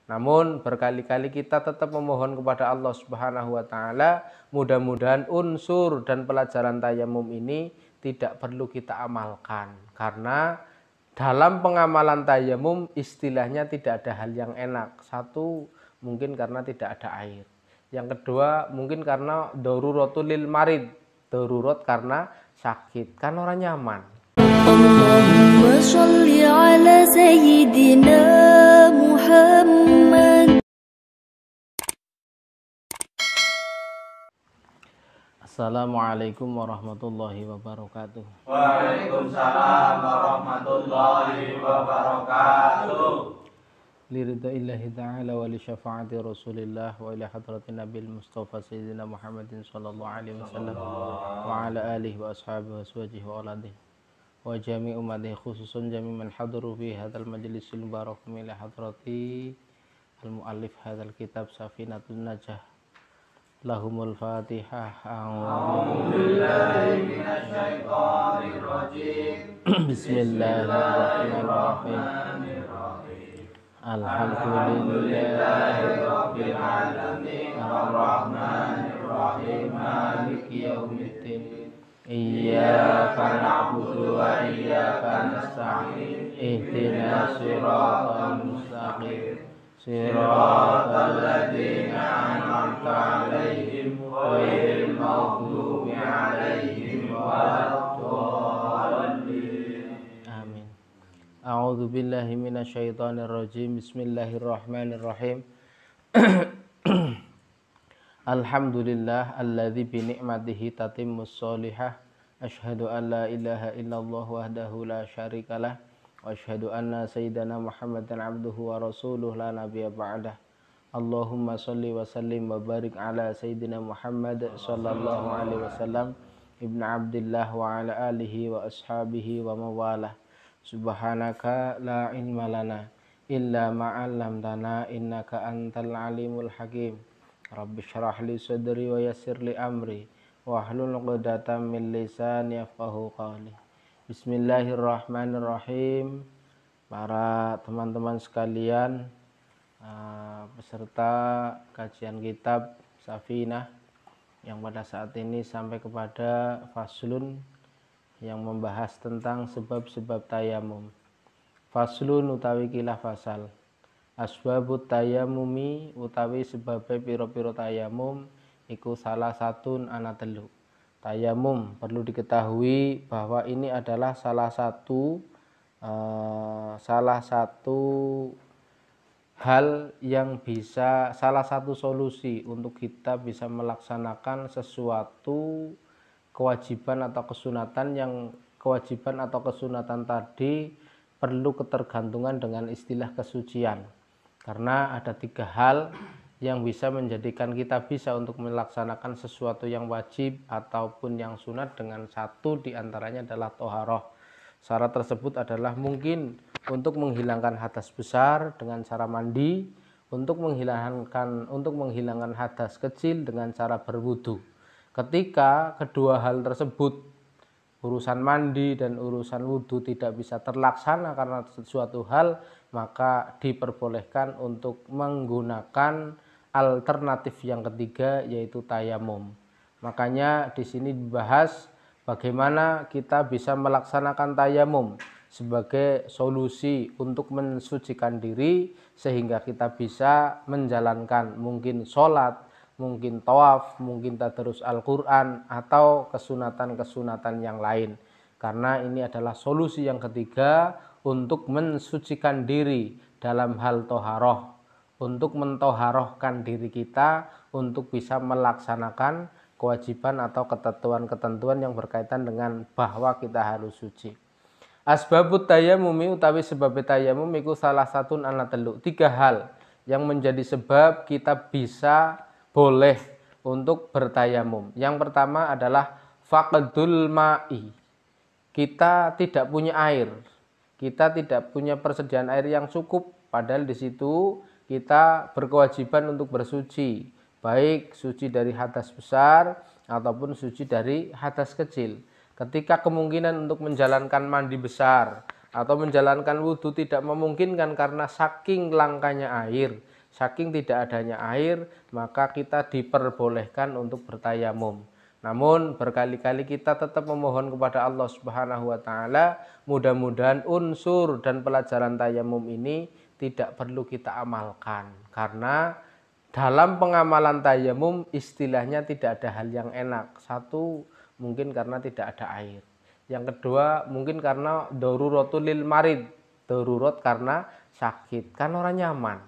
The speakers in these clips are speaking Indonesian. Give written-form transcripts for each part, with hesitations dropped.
Namun berkali-kali kita tetap memohon kepada Allah Subhanahu wa taala, mudah-mudahan unsur dan pelajaran tayamum ini tidak perlu kita amalkan, karena dalam pengamalan tayamum istilahnya tidak ada hal yang enak. Satu, mungkin karena tidak ada air. Yang kedua, mungkin karena daruratul lil marid, darurat karena sakit, kan orang nyaman. Allahumma sholli ala sayyidina Muhammad. Assalamualaikum warahmatullahi wabarakatuh. Waalaikumsalam warahmatullahi wabarakatuh. Liridaillahi ta'ala wa li syafaati rasulillah wa ila hadratin nabil mustafa sayyidina Muhammadin sallallahu alaihi wasallam wa ala alihi wa ashabihi wa aswajihi wa aladih wa jami ummatihi khususun jami man hadaru fi hadzal majlisil mubarak min hadrati al muallif hadzal kitab Safinatun Najah. Lahumul Fatihah. A'udzu billahi minasyaitonir rajim. Bismillahirrahmanirrahim. Alhamdulillahi rabbil alamin arrahmanir rahim maliki yaumiddin. Iyyaka na'budu wa iyyaka nasta'in. Ihdinas siratal mustaqim. Siratal ladzina an'amta 'alaihim ghairil maghdubi 'alaihim waladdallin. Amin. A'udzu billahi minasyaitonir rajim. Bismillahirrahmanirrahim. Alhamdulillah alladzi bi ni'matihi tatimmus sholihah. Asyhadu an la ilaha illallah wahdahu la syarikalah. Wa asyhadu anna sayyidana Muhammadan abduhu wa rasuluh la nabiyya ba'dah. Allahumma sholli wa sallim wa barik ala sayyidina Muhammad sallallahu alaihi wasallam ibnu Abdillah wa ala alihi wa ashabihi wa mawalah. Subhanaka la ilma lana illa ma 'allamtana innaka antal alimul hakim. Rabbi shrah li sadri wa yassir li amri wahlul 'uqdatam min lisani yafqahu qawli. Bismillahirrahmanirrahim. Para teman-teman sekalian, peserta kajian kitab Safinah yang pada saat ini sampai kepada faslun yang membahas tentang sebab-sebab tayamum. Faslun utawi kilah fasal. Asbabut tayamumi utawi sebabnya piro-piro tayamum iku salah satun ana telu. Tayamum perlu diketahui bahwa ini adalah salah satu hal yang bisa, salah satu solusi untuk kita bisa melaksanakan sesuatu kewajiban atau kesunatan yang kewajiban atau kesunatan tadi perlu ketergantungan dengan istilah kesucian, karena ada 3 hal yang bisa menjadikan kita bisa untuk melaksanakan sesuatu yang wajib ataupun yang sunat, dengan satu diantaranya adalah toharoh. Syarat tersebut adalah mungkin untuk menghilangkan hadas besar dengan cara mandi, untuk menghilangkan hadas kecil dengan cara berwudu. Ketika kedua hal tersebut, urusan mandi dan urusan wudu, tidak bisa terlaksana karena suatu hal, maka diperbolehkan untuk menggunakan alternatif yang ketiga, yaitu tayamum. Makanya di sini dibahas bagaimana kita bisa melaksanakan tayamum sebagai solusi untuk mensucikan diri sehingga kita bisa menjalankan mungkin sholat, mungkin tawaf, mungkin tadarus Al-Quran, atau kesunatan-kesunatan yang lain. Karena ini adalah solusi yang ketiga untuk mensucikan diri dalam hal toharoh, untuk mentoharohkan diri kita untuk bisa melaksanakan kewajiban atau ketentuan-ketentuan yang berkaitan dengan bahwa kita harus suci. Asbabut tayamumi utawi sebab tayamum iku salah satu ana telu. 3 hal yang menjadi sebab kita bisa boleh untuk bertayamum. Yang pertama adalah faqdul ma'i. Kita tidak punya air. Kita tidak punya persediaan air yang cukup, padahal di situ kita berkewajiban untuk bersuci, baik suci dari hadas besar ataupun suci dari hadas kecil. Ketika kemungkinan untuk menjalankan mandi besar atau menjalankan wudhu tidak memungkinkan karena saking langkanya air, saking tidak adanya air, maka kita diperbolehkan untuk bertayamum. Namun berkali-kali kita tetap memohon kepada Allah Subhanahu wa taala, mudah-mudahan unsur dan pelajaran tayamum ini tidak perlu kita amalkan. Karena dalam pengamalan tayamum istilahnya tidak ada hal yang enak. Satu, mungkin karena tidak ada air. Yang kedua, mungkin karena daruratul lil marid, darurat karena sakit, kan orang nyaman.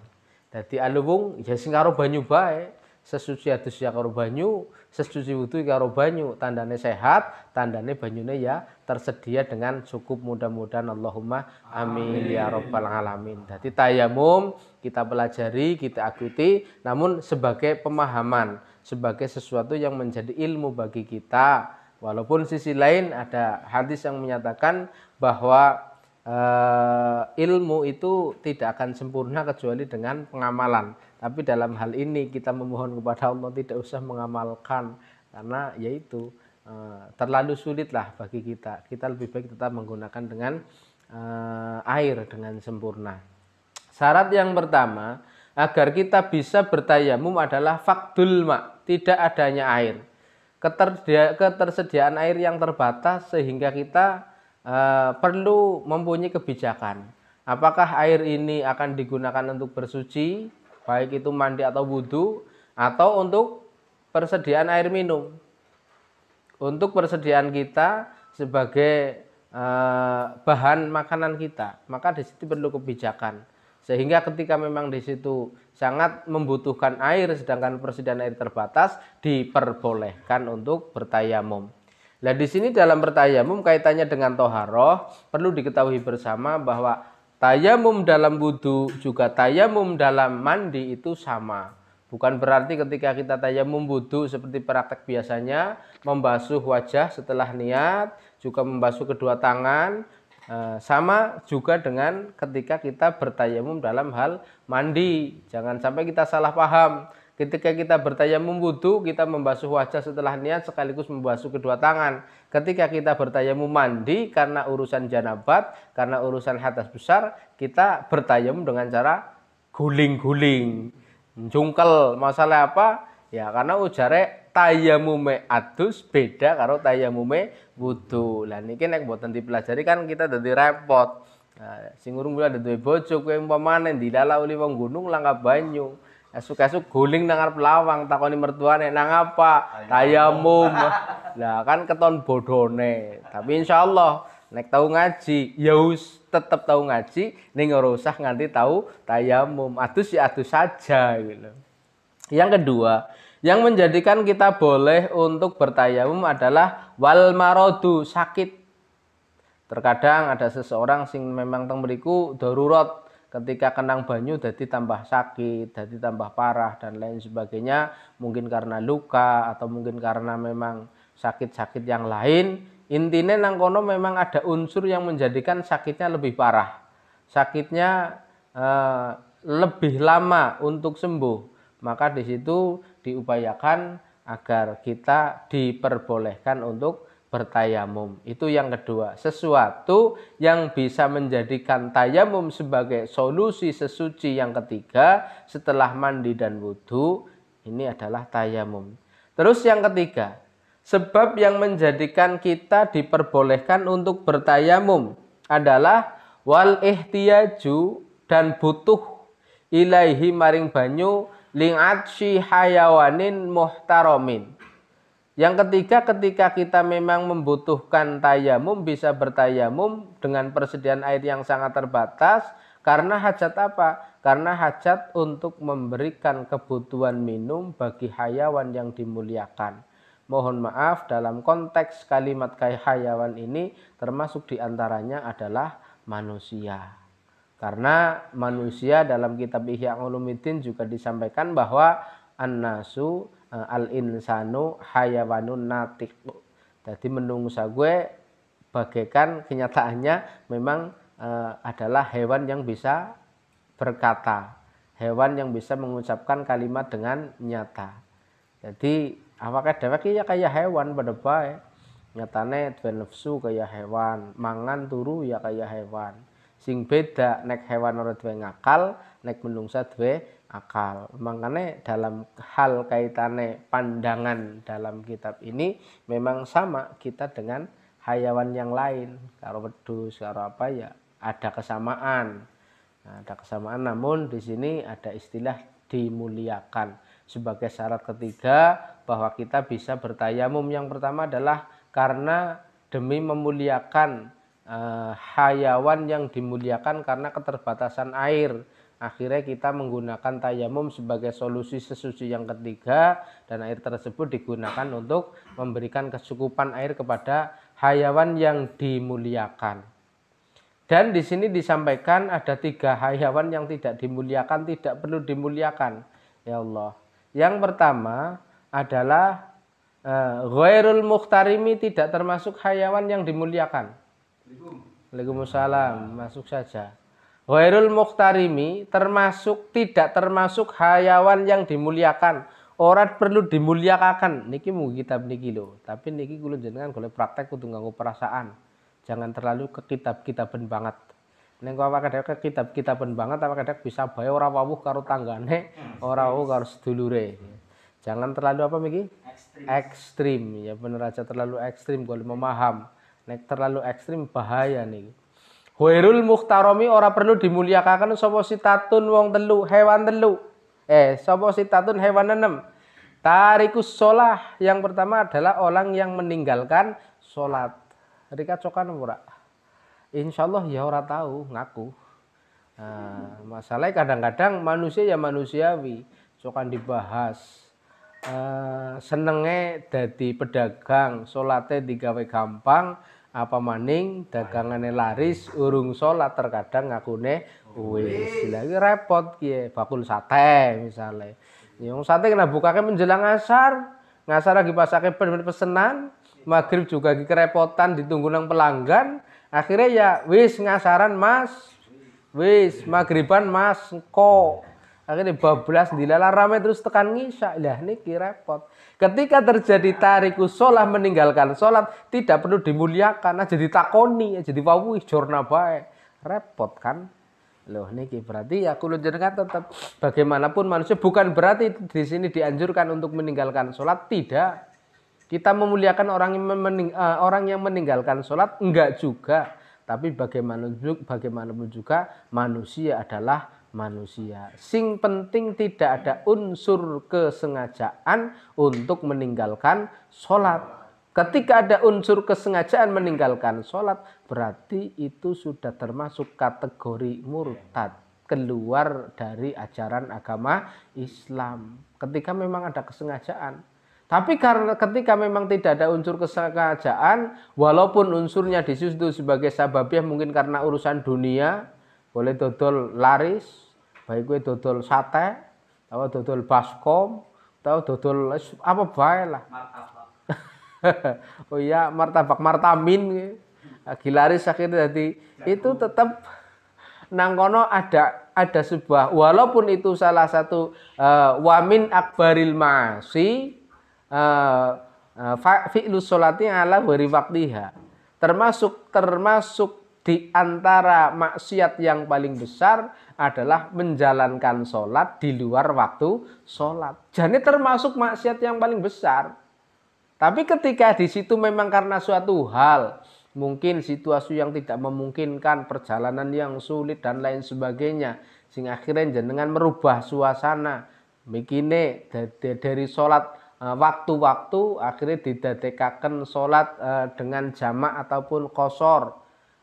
Jadi alubung ya sing karo banyu bae, sesuci adus ya karo banyu, sesuci wudu karo banyu, tandane sehat, tandane banyune ya tersedia dengan cukup, mudah-mudahan Allahumma amin ya rabbal alamin. Jadi tayamum kita pelajari, kita ikuti, namun sebagai pemahaman, sebagai sesuatu yang menjadi ilmu bagi kita. Walaupun sisi lain ada hadis yang menyatakan bahwa ilmu itu tidak akan sempurna kecuali dengan pengamalan. Tapi dalam hal ini kita memohon kepada Allah tidak usah mengamalkan, karena yaitu terlalu sulit lah bagi kita. Kita lebih baik tetap menggunakan dengan air dengan sempurna. Syarat yang pertama agar kita bisa bertayamum adalah fakdul ma, tidak adanya air. Ketersediaan air yang terbatas sehingga kita perlu mempunyai kebijakan. Apakah air ini akan digunakan untuk bersuci, baik itu mandi atau wudhu, atau untuk persediaan air minum. Untuk persediaan kita sebagai bahan makanan kita, maka di situ perlu kebijakan. Sehingga ketika memang di situ sangat membutuhkan air, sedangkan persediaan air terbatas, diperbolehkan untuk bertayamum. Nah di sini dalam bertayamum kaitannya dengan toharoh, perlu diketahui bersama bahwa tayamum dalam wudu juga tayamum dalam mandi itu sama. Bukan berarti ketika kita tayamum wudu seperti praktek biasanya, membasuh wajah setelah niat, juga membasuh kedua tangan, sama juga dengan ketika kita bertayamum dalam hal mandi. Jangan sampai kita salah paham. Ketika kita bertayamum wudu, kita membasuh wajah setelah niat sekaligus membasuh kedua tangan. Ketika kita bertayamum mandi karena urusan janabat, karena urusan hadas besar, kita bertayamum dengan cara guling-guling, jungkel. Masalah apa? Ya karena ujare tayamume adus beda karo tayamume wudu. Lah niki nek mboten dipelajari kan kita dadi repot. Nah, sing urung kula duwe bojo kowe umpamane dilala uli wong gunung langka banyu. Esuk-esuk guling nang arep lawang takoni mertuane nang apa? Tayamum. Lah kan keton bodone. Tapi insyaallah nek tahu ngaji ya wis tetep tahu ngaji ning ora usah nganti tahu tayamum. Adus ya adus saja gitu. Yang kedua, yang menjadikan kita boleh untuk bertayamum adalah wal marodu, sakit. Terkadang ada seseorang sing memang teng mriku darurat, ketika kenang banyu jadi tambah sakit, jadi tambah parah dan lain sebagainya, mungkin karena luka atau mungkin karena memang sakit-sakit yang lain. Intinya nang kono memang ada unsur yang menjadikan sakitnya lebih parah, sakitnya lebih lama untuk sembuh, maka di situ diupayakan agar kita diperbolehkan untuk bertayamum. Itu yang kedua, sesuatu yang bisa menjadikan tayamum sebagai solusi sesuci yang ketiga setelah mandi dan wudhu, ini adalah tayamum. Terus yang ketiga, sebab yang menjadikan kita diperbolehkan untuk bertayamum adalah wal ihtiyaju, dan butuh ilaihi maring banyu ling'atsi hayawanin muhtaromin. Yang ketiga, ketika kita memang membutuhkan tayamum, bisa bertayamum dengan persediaan air yang sangat terbatas. Karena hajat apa? Karena hajat untuk memberikan kebutuhan minum bagi hayawan yang dimuliakan. Mohon maaf, dalam konteks kalimat hayawan ini termasuk diantaranya adalah manusia. Karena manusia dalam kitab Ihya Ulumuddin juga disampaikan bahwa an-nasu al-insanu hayawanun natiq. Jadi menungsa gue bagaikan kenyataannya memang adalah hewan yang bisa berkata, hewan yang bisa mengucapkan kalimat dengan nyata. Jadi awake dhewe ya kayak hewan pada bae. Nyatane duwe nafsu kayak hewan, mangan turu ya kayak hewan. Sing beda nek hewan ora duwe ngakal, nek menungsa duwe akal. Makanya dalam hal kaitane pandangan dalam kitab ini memang sama kita dengan hayawan yang lain. Karo wedhus, karo apa ya ada kesamaan. Nah, ada kesamaan, namun di sini ada istilah dimuliakan sebagai syarat ketiga bahwa kita bisa bertayamum. Yang pertama adalah karena demi memuliakan hayawan yang dimuliakan karena keterbatasan air. Akhirnya kita menggunakan tayamum sebagai solusi sesuci yang ketiga, dan air tersebut digunakan untuk memberikan kecukupan air kepada hayawan yang dimuliakan. Dan di sini disampaikan ada 3 hayawan yang tidak dimuliakan, tidak perlu dimuliakan. Ya Allah. Yang pertama adalah ghairul muhtarimi, tidak termasuk hayawan yang dimuliakan. Waalaikumsalam, masuk saja. Ghairul muhtarimi tidak termasuk hayawan yang dimuliakan. Ora perlu dimuliakan. Niki mugi kitab niki lho. Tapi niki kula jenengan golek praktek kudu nganggo perasaan. Jangan terlalu ke kitab-kitaben banget. Nek kok awake ke kitab-kitaben banget awake bisa bae ora wawuh karo tanggane, ora wawuh karo sedulure. Jangan terlalu apa miki? Ekstrim. Ya bener aja terlalu ekstrim golek memaham. Nek terlalu ekstrim bahaya niki. Ghairul muhtarami ora perlu dimuliakan sapa sitatun wong telu, hewan telu. Sapa sitatun hewan 6. Tarikus sholah, yang pertama adalah orang yang meninggalkan sholat. Rika cokan ora? Insyaallah ya ora tahu ngaku. Nah, masalahnya kadang-kadang manusia ya manusiawi, cokan dibahas. Senenge dadi pedagang, salate digawe gampang, apa maning dagangane laris urung salat terkadang ngakune wis. Lha iki repot ki bakul sate misale. Yang sate kena bukake menjelang asar. Ngasar lagi pasake pesenan, maghrib juga lagi kerepotan ditunggu nang pelanggan. Akhirnya ya wis ngasaran Mas. Wis maghriban Mas engko. Akhirnya bablas dilala rame terus tekan ngisya. Lah niki repot. Ketika terjadi tarikus sholah, meninggalkan sholat, tidak perlu dimuliakan, aja ditakoni, aja diwawuhi jorna bae. Repot kan? Loh niki berarti ya kulo jenengan tetap bagaimanapun manusia, bukan berarti di sini dianjurkan untuk meninggalkan sholat, tidak. Kita memuliakan orang yang meninggalkan sholat enggak juga. Tapi bagaimanapun juga manusia adalah manusia. Sing penting tidak ada unsur kesengajaan untuk meninggalkan sholat. Ketika ada unsur kesengajaan meninggalkan sholat, berarti itu sudah termasuk kategori murtad, keluar dari ajaran agama Islam. Ketika memang ada kesengajaan. Tapi karena ketika memang tidak ada unsur kesengajaan, walaupun unsurnya di situ sebagai sababiah mungkin karena urusan dunia, boleh dodol laris, baik gue dodol sate, atau dodol baskom, atau dodol apa bae lah. Oh iya, martabak martamin, lagi laris akhirnya jadi itu tetap nangkono ada sebuah, walaupun itu salah satu wamin akbaril ma'asi, fi'lus sholati ala wari waktiha, termasuk di antara maksiat yang paling besar adalah menjalankan sholat di luar waktu sholat. Jadi termasuk maksiat yang paling besar. Tapi ketika di situ memang karena suatu hal, mungkin situasi yang tidak memungkinkan, perjalanan yang sulit dan lain sebagainya, sehingga akhirnya jenengan merubah suasana, mikine dari sholat waktu-waktu akhirnya didadekaken sholat dengan jamak ataupun qashar.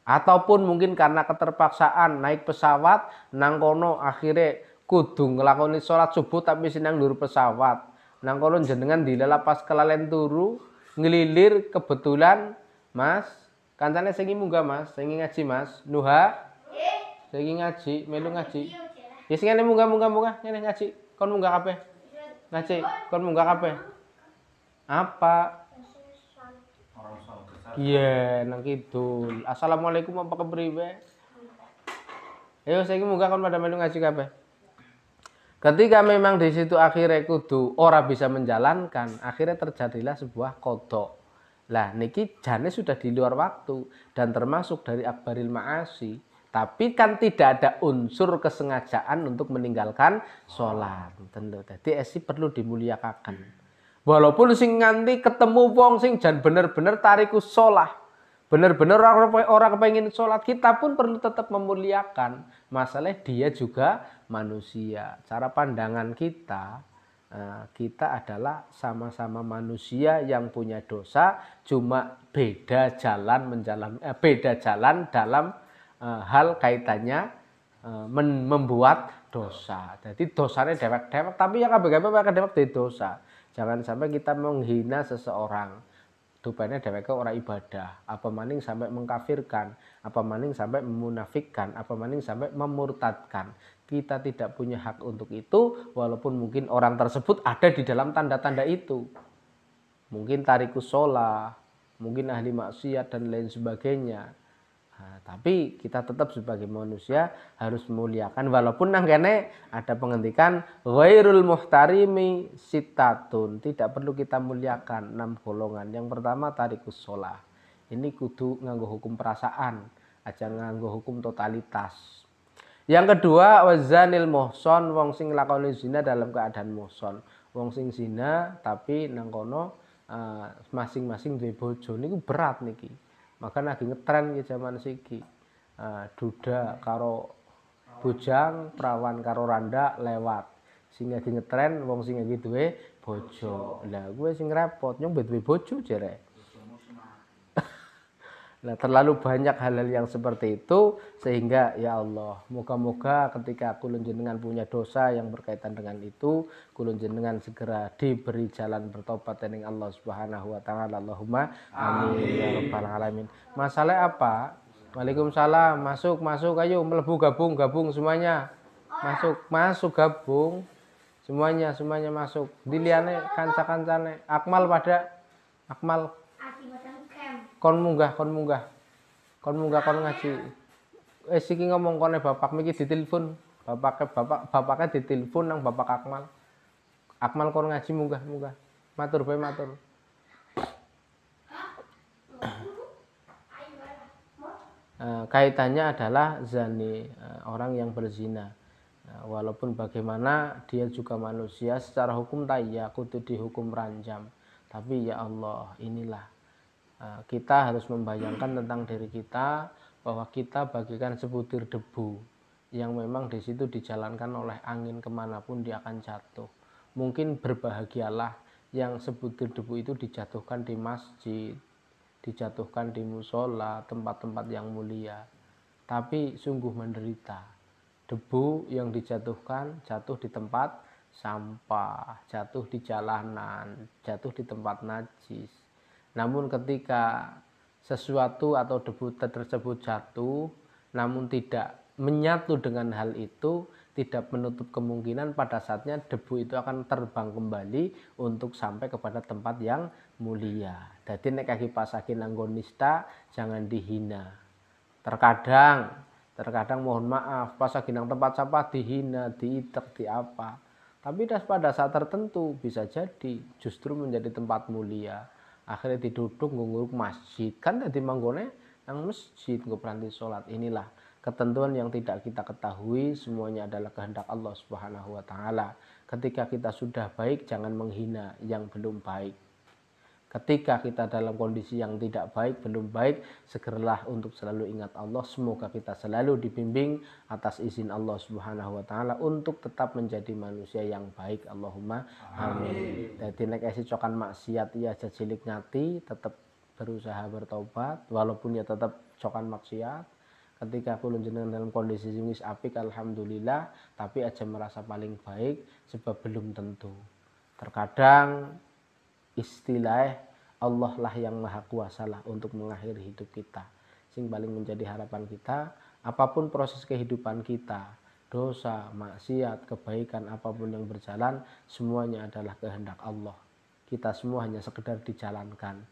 Ataupun mungkin karena keterpaksaan naik pesawat nang kono akhirnya kudu nglakoni sholat subuh tapi sinang ndur pesawat. Nang kono jenengan dilala pas kelalen turu ngelilir kebetulan Mas, kancane sing munggah Mas, sing ngaji Mas, Nuha. Nggih. Sing ngaji, melu ngaji. Ya sing ngene munggah ngene ngaji. Kon munggah kabeh. Ngaji, kon munggah kabeh. Apa? Iya, nang kidul. Assalamualaikum apa kepriwe? Ayo saiki munggah kon pada melu ngaji kabeh. Ketika memang di situ akhirnya kudu ora bisa menjalankan, akhirnya terjadilah sebuah qadha. Lah niki jane sudah di luar waktu dan termasuk dari akbaril ma'asi. Tapi kan tidak ada unsur kesengajaan untuk meninggalkan sholat. Tentu. Jadi esi perlu dimuliakan. Walaupun sing nganti ketemu wong sing jan bener-bener tarikus sholat. Bener-bener orang pengen sholat, kita pun perlu tetap memuliakan. Masalahnya dia juga manusia. Cara pandangan kita adalah sama-sama manusia yang punya dosa, cuma beda jalan dalam hal kaitannya membuat dosa. Jadi dosanya dewek-dewek, tapi yang apa-apa dewek di dosa. Jangan sampai kita menghina seseorang. Rupanya dheweke ora ibadah, apa maning sampai mengkafirkan, apa maning sampai memunafikkan, apa maning sampai memurtadkan. Kita tidak punya hak untuk itu, walaupun mungkin orang tersebut ada di dalam tanda-tanda itu. Mungkin tarikus sholah, mungkin ahli maksiat dan lain sebagainya. Nah, tapi kita tetap sebagai manusia harus memuliakan, walaupun nang kene ada penghentikan ghairul muhtarimi sitatun, tidak perlu kita muliakan 6 golongan. Yang pertama tarikus sholah, ini kudu nganggo hukum perasaan, aja nganggo hukum totalitas. Yang kedua wazanil muhson, wong sing lakoni zina dalam keadaan muhson, wong sing zina tapi nang kono masing-masing duwe bojo, niku berat niki. Maka lagi ngetren ya zaman siki. Duda karo bujang, perawan karo randa lewat. Sing lagi ngetren wong sing lagi duwe bojo. Lah gue sing repot nyong duwe bojo jere. Nah, terlalu banyak hal-hal yang seperti itu sehingga ya Allah, moga-moga ketika kula jenengan punya dosa yang berkaitan dengan itu, kula jenengan segera diberi jalan bertobat dening Allah Subhanahu wa taala. Allahumma amin ya rabbal alamin. Masalah apa? Waalaikumsalam. Masuk ayo mlebu gabung semuanya. Masuk gabung. Semuanya masuk. Diliane kanca-kancane. Akmal kon munggah kon ngaji. Iki ngomong kone bapak miki ditelepon, bapaknya ditelepon nang bapak Akmal kon ngaji munggah matur bae matur. Kaitannya adalah zani, orang yang berzina. Walaupun bagaimana dia juga manusia, secara hukum ya kudu dihukum ranjam. Tapi ya Allah, inilah kita harus membayangkan tentang diri kita bahwa kita bagaikan sebutir debu yang memang di situ dijalankan oleh angin kemanapun dia akan jatuh. Mungkin berbahagialah yang sebutir debu itu dijatuhkan di masjid, dijatuhkan di musola, tempat-tempat yang mulia. Tapi sungguh menderita. Debu yang dijatuhkan jatuh di tempat sampah, jatuh di jalanan, jatuh di tempat najis. Namun ketika sesuatu atau debu tersebut jatuh, namun tidak menyatu dengan hal itu, tidak menutup kemungkinan pada saatnya debu itu akan terbang kembali untuk sampai kepada tempat yang mulia. Jadi nek kaki pasake nanggon nista, jangan dihina. Terkadang mohon maaf, pas lagi nang tempat sampah dihina, diitek, diapa. Tapi pada saat tertentu bisa jadi justru menjadi tempat mulia. Akhirnya diduduk nguruk masjid, kan tadi manggone nang masjid nggo peranti sholat. Inilah ketentuan yang tidak kita ketahui, semuanya adalah kehendak Allah Subhanahu wa taala. Ketika kita sudah baik, jangan menghina yang belum baik. Ketika kita dalam kondisi yang tidak baik, belum baik, segeralah untuk selalu ingat Allah. Semoga kita selalu dibimbing atas izin Allah Subhanahu wa taala untuk tetap menjadi manusia yang baik. Allahumma amin. Dadi nek esi cokan maksiat ya aja cilik ngati, tetap berusaha bertobat walaupun ya tetap cokan maksiat. Ketika kula jenengan dalam kondisi wis apik alhamdulillah, tapi aja merasa paling baik sebab belum tentu. Terkadang istilah Allah lah yang maha kuasa lah untuk mengakhiri hidup kita. Sing paling menjadi harapan kita, apapun proses kehidupan kita, dosa, maksiat, kebaikan, apapun yang berjalan, semuanya adalah kehendak Allah. Kita semua hanya sekedar dijalankan.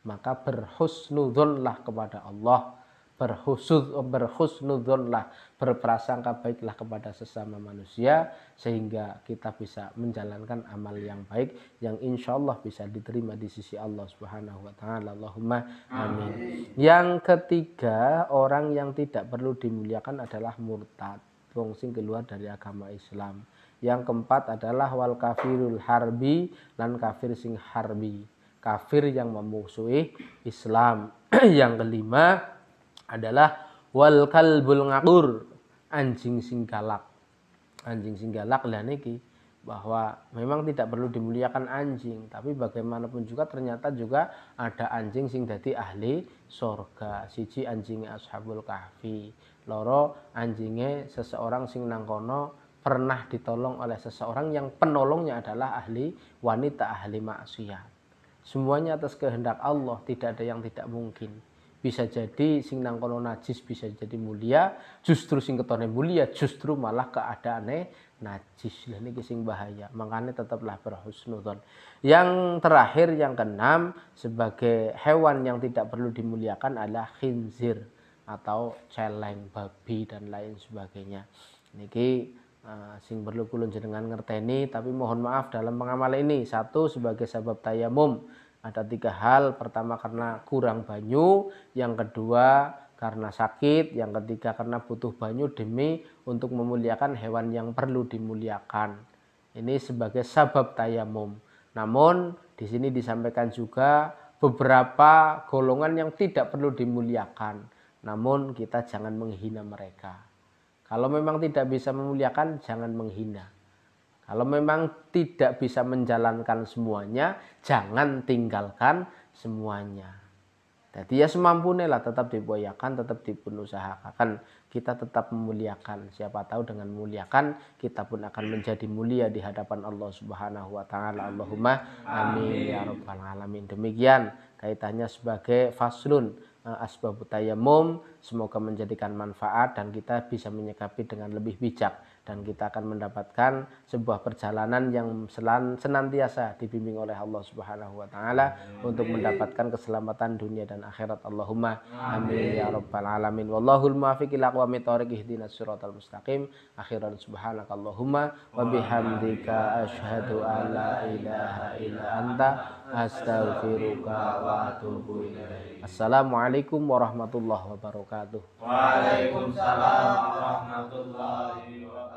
Maka berhusnudzonlah kepada Allah. berhusnudzonlah, berprasangka baiklah kepada sesama manusia, sehingga kita bisa menjalankan amal yang baik yang insya Allah bisa diterima di sisi Allah Subhanahu wa Ta'ala. Allahumma amin. Yang ketiga, orang yang tidak perlu dimuliakan adalah murtad, wong sing keluar dari agama Islam. Yang keempat adalah wal kafirul harbi, lan kafir sing harbi, kafir yang memusuhi Islam. Yang kelima adalah wal kalbul ngakur, anjing sing galak. Anjing sing galak lah niki, bahwa memang tidak perlu dimuliakan anjing, tapi bagaimanapun juga ternyata juga ada anjing sing dadi ahli surga. Siji anjing Ashabul Kahfi, loro anjingnya seseorang sing nang kono pernah ditolong oleh seseorang yang penolongnya adalah ahli wanita, ahli maksiat. Semuanya atas kehendak Allah, tidak ada yang tidak mungkin. Bisa jadi sing nang kono najis bisa jadi mulia, justru sing ketone mulia justru malah keadaane najis. Lah niki sing bahaya. Makanya tetaplah berhusnudzon. Yang terakhir, yang keenam, sebagai hewan yang tidak perlu dimuliakan adalah khinzir atau celeng, babi dan lain sebagainya. Niki sing perlu kula jenengan ngerteni, tapi mohon maaf dalam mengamal ini. Satu, sebagai sebab tayamum. Ada 3 hal. Pertama karena kurang banyu, yang kedua karena sakit, yang ketiga karena butuh banyu demi untuk memuliakan hewan yang perlu dimuliakan. Ini sebagai sebab tayamum. Namun di sini disampaikan juga beberapa golongan yang tidak perlu dimuliakan. Namun kita jangan menghina mereka. Kalau memang tidak bisa memuliakan, jangan menghina. Kalau memang tidak bisa menjalankan semuanya, jangan tinggalkan semuanya. Jadi ya semampunya lah, tetap diupayakan, tetap diusahakan. Kita tetap memuliakan. Siapa tahu dengan memuliakan, kita pun akan menjadi mulia di hadapan Allah Subhanahu wa Ta'ala. Allahumma amin ya rabbal alamin. Demikian kaitannya sebagai faslun asbabut tayammum. Semoga menjadikan manfaat dan kita bisa menyikapi dengan lebih bijak, dan kita akan mendapatkan sebuah perjalanan yang senantiasa dibimbing oleh Allah Subhanahu wa Ta'ala untuk mendapatkan keselamatan dunia dan akhirat. Allahumma amin ya rabbal alamin. Wallahul muwaffiq ila aqwamit thoriq, ihdinas siratal mustaqim. Akhiran subhanakallahumma wa bihamdika asyhadu an la ilaha illa anta astaghfiruka wa atubu ilaik. Assalamualaikum warahmatullahi wabarakatuh. Waalaikumsalam warahmatullahi wabarakatuh.